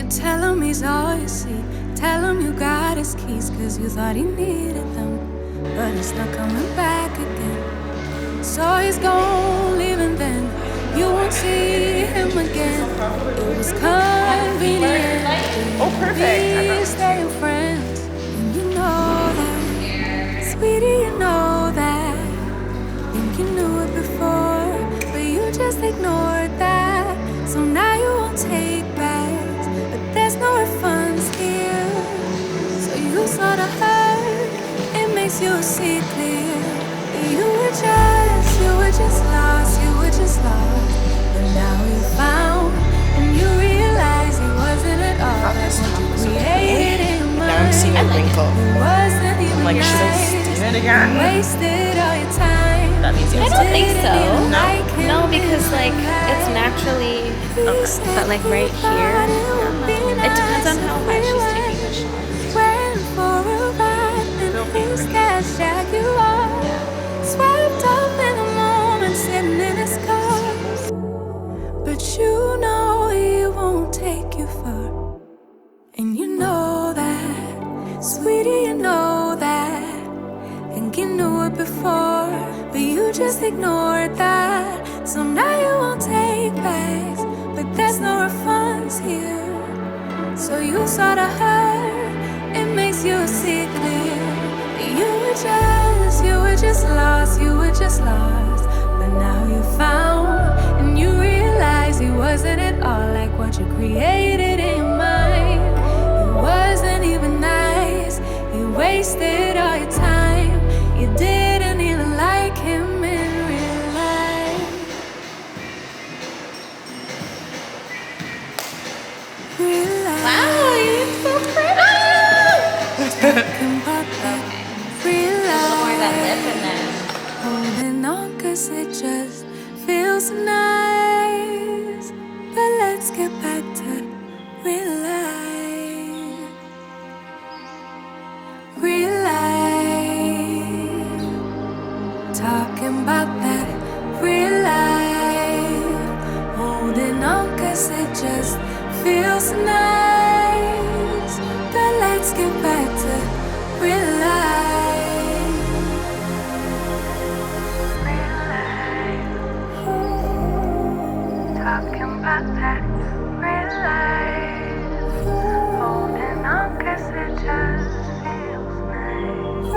You tell him he's all you see. Tell him you got his keys, cause you thought he needed them. But he's not coming back again. So he's gone, leaving then. You won't see him again. It was convenient. Oh, perfect. We staying friends. And you know that. Sweetie, you know that. Think you knew it before, but you just ignored that. So now you won't take backs, but there's no refunds here. So you sorta hurt, it makes you see clear. You were just lost, you were just lost. But now you found, and you realize he wasn't at all like what you created in your mind. Now I'm seeing a wrinkle. It wasn't even I'm like, should I nice. steam it again? Wasted all your time. That means I don't think so. No? No, because like it's naturally, but like right here, it depends on how high she's taking the shot. Went for a ride in his gas Jaguar. Swept up in the moment, sitting in his car. But you know he won't take you far. And you know that, sweetie, you know that. Think you knew it before, but you just ignored that. So now you won't take backs, but there's no refunds here. So you sorta hurt, it makes you see clear. You were just lost, you were just lost. But now you found, and you realize he wasn't at all like what you created in your mind. It wasn't even nice, you wasted all your time. You didn't even like him in real life. Real life. Wow, you're so pretty. Talking about that real More that life. lip and then. Holding on cause it just feels nice. But let's get back to real life. Real life. Talking about that real life. Holding on cause it just feels nice. But let's get back to real life. Real life. Talking about that real life. Holding on cause it just feels nice.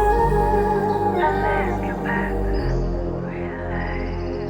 But let's get back to real life.